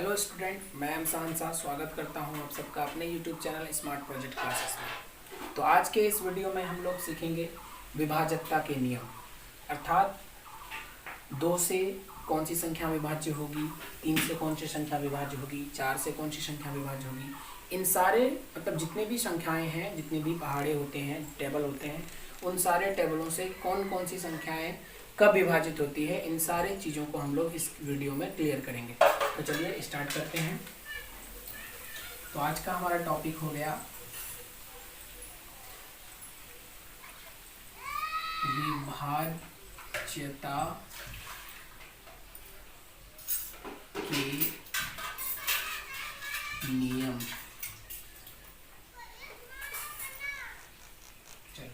Hello student, मैं एमसान सा स्वागत करता हूं आप सबका अपने YouTube channel smart project classes में। तो आज के इस वीडियो में हम लोग सीखेंगे विभाजकता के नियम, अर्थात 2 से कौन सी संख्या विभाज्य होगी, 3 से कौन सी संख्या विभाज्य होगी, 4 से कौन सी संख्या विभाज्य होगी। इन सारे जितने भी संख्याएँ हैं, जितने भी पहाड़े होते हैं, टेबल होते हैं, उन सारे टेबलों से कौन कौन सी संख्याएँ कब विभाजित होती है, इन सारे चीज़ों को हम लोग इस वीडियो में क्लियर करेंगे। तो चलिए स्टार्ट करते हैं। तो आज का हमारा टॉपिक हो गया विभाज्यता के नियम। चलिए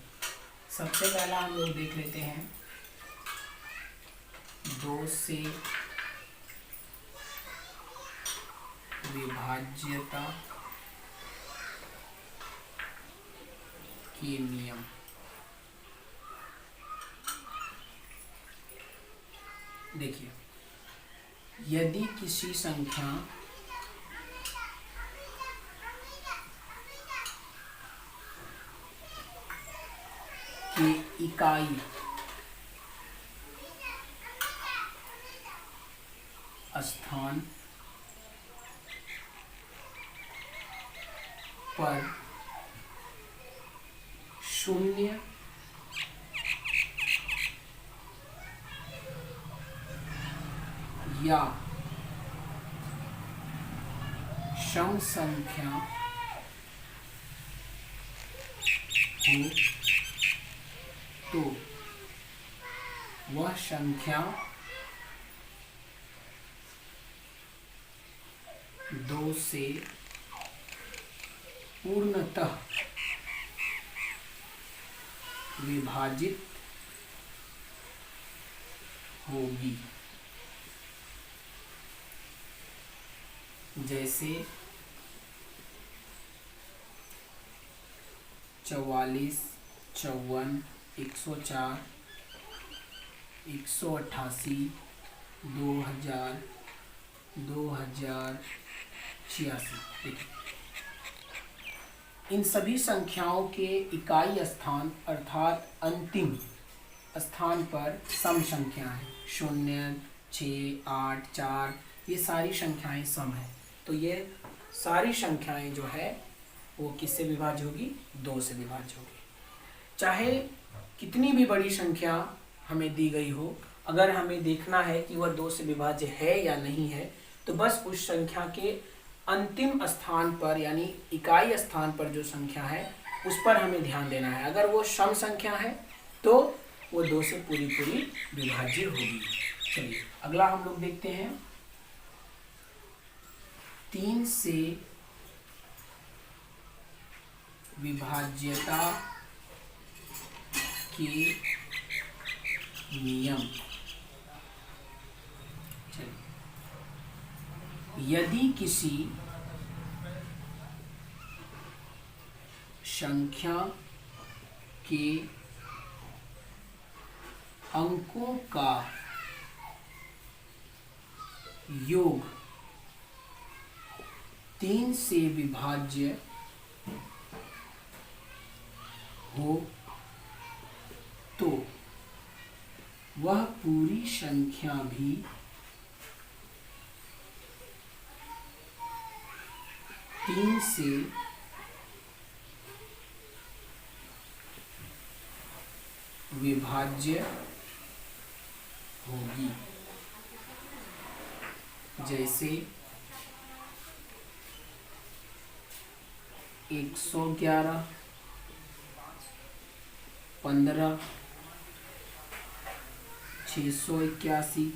सबसे पहला हम लोग देख लेते हैं 2 से विभाज्यता के नियम। देखिए, यदि किसी संख्या की इकाई स्थान पर 0 या सम संख्या हो तो वह संख्या 2 से पूर्णतः विभाजित होगी। जैसे 44, 54, 104, 188, 2000, 2086। देखिए, इन सभी संख्याओं के इकाई स्थान अर्थात अंतिम स्थान पर सम संख्या है। 0, 6, 8, 4, ये सारी संख्याएं सम है। तो ये सारी संख्याएं जो है वो किससे विभाज्य होगी? 2 से विभाज्य होगी। चाहे कितनी भी बड़ी संख्या हमें दी गई हो, अगर हमें देखना है कि वह 2 से विभाज्य है या नहीं है, तो बस उस संख्या के अंतिम स्थान पर यानी इकाई स्थान पर जो संख्या है उस पर हमें ध्यान देना है। अगर वो सम संख्या है तो वो 2 से पूरी विभाज्य होगी। चलिए अगला हम लोग देखते हैं 3 से विभाज्यता के नियम। यदि किसी संख्या के अंकों का योग 3 से विभाज्य हो तो वह पूरी संख्या भी 3 से विभाज्य होगी। जैसे 111, 15, 681,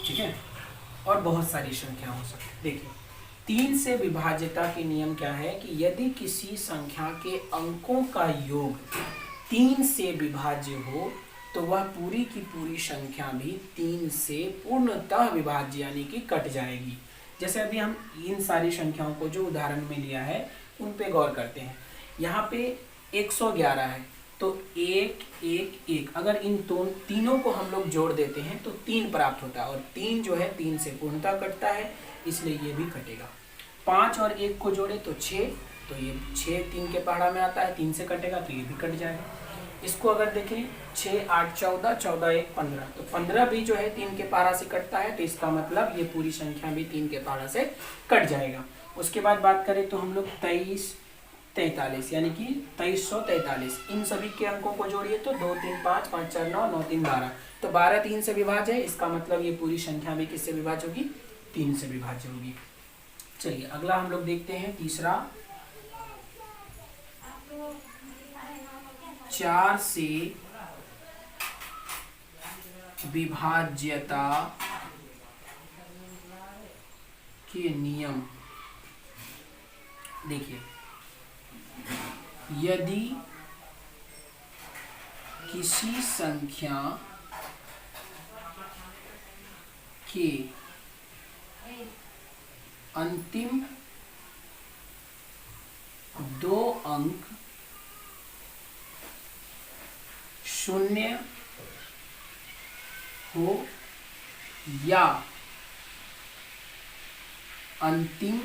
ठीक है, और बहुत सारी संख्या हो सकती है। देखिए 3 से विभाज्यता के नियम क्या है कि यदि किसी संख्या के अंकों का योग 3 से विभाज्य हो तो वह पूरी की पूरी संख्या भी 3 से पूर्णतः विभाज्य यानी कि कट जाएगी। जैसे अभी हम इन सारी संख्याओं को जो उदाहरण में लिया है उन पे गौर करते हैं। यहाँ पे 111 है तो 1 1 1, अगर इन तीनों को हम लोग जोड़ देते हैं तो 3 प्राप्त होता है, और 3 जो है 3 से पूर्णतः कटता है, इसलिए ये भी कटेगा। 5 और 1 को जोड़े तो 6, तो ये 6 3 के पहाड़ा में आता है, 3 से कटेगा तो ये भी कट जाएगा। इसको अगर देखें 6 8 14, 14 1 15, तो 15 भी जो है 3 के पहाड़ा से कटता है, तो इसका मतलब ये पूरी संख्या भी 3 के पहाड़ा से कट जाएगा। उसके बाद बात करें तो हम लोग 23 43 यानी कि 2343, इन सभी के अंकों को जोड़िए तो 2 3 5 5 4 9 9 3 12, तो 12 3 से विभाज्य है, इसका मतलब ये पूरी संख्या भी किससे विभाज्य होगी? 3 से विभाज्य होगी। चलिए अगला हम लोग देखते हैं तीसरा, 4 से विभाज्यता के नियम। देखिए, यदि किसी संख्या के अंतिम 2 अंक 0 हो या अंतिम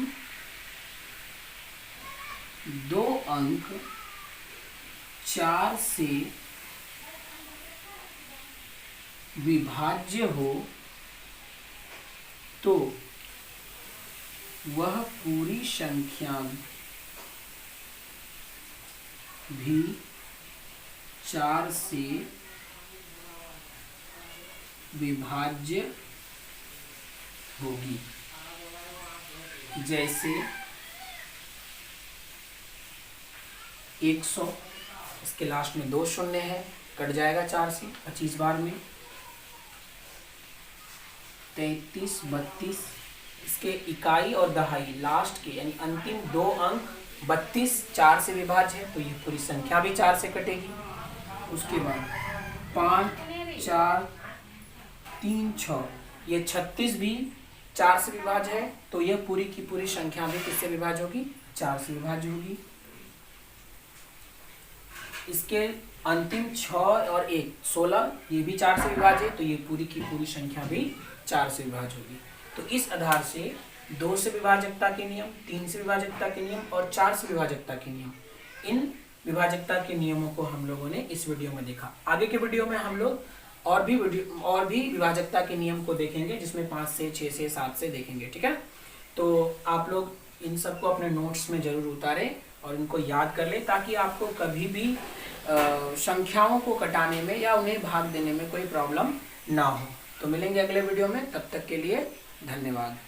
2 अंक 4 से विभाज्य हो, तो वह पूरी संख्या भी 4 से विभाज्य होगी। जैसे 100, इसके लास्ट में 2 शून्य है, कट जाएगा 4 से 25 बार में। 33 32, इसके इकाई और दहाई लास्ट के यानी अंतिम 2 अंक 32 4 से विभाज्य है, तो ये पूरी संख्या भी 4 से कटेगी। उसके बाद 5 4 3 6, ये 36 भी 4 से विभाज्य है, तो यह पूरी की पूरी संख्या भी किससे विभाज्य होगी? 4 से विभाज्य होगी। इसके अंतिम 6 और 1 16, ये भी 4 से विभाज्य है, तो ये पूरी की पूरी संख्या भी 4 से विभाज्य होगी। तो इस आधार से 2 से विभाजकता के नियम, 3 से विभाजकता के नियम और 4 से विभाजकता के नियम, इन विभाजकता के नियमों को हम लोगों ने इस वीडियो में देखा। आगे के वीडियो में हम लोग और भी विभाजकता के नियम को देखेंगे, जिसमें 5 से 6 से 7 से देखेंगे। ठीक है, तो आप लोग इन सबको अपने नोट्स में जरूर उतारें और इनको याद कर लें, ताकि आपको कभी भी संख्याओं को कटाने में या उन्हें भाग देने में कोई प्रॉब्लम ना हो। तो मिलेंगे अगले वीडियो में, तब तक के लिए धन्यवाद।